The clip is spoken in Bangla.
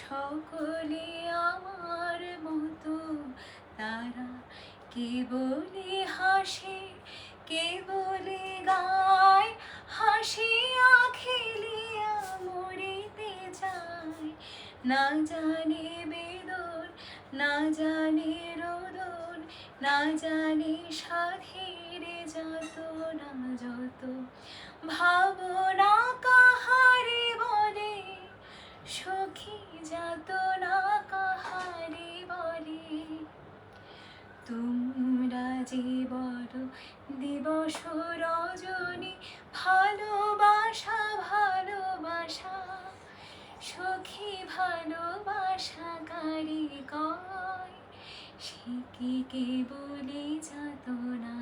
সকলে আমার মতো, তারা কেবলে হাসে কেবলে গায়, হাসিয়া খেলিয়া মরিতে যায়। না জানে বেদন, না জানে রোদন, না জানে সাধের যাতনা যত। ভাবনা কাহারে বলে সখী, যাতনা কাহারে বলে। তোমরা যে বড় দিবস রজনী, ভালোবাসা ভালোবাসা সখী ভালোবাসা কারে কয়, সে কি কেবলই যাতনা।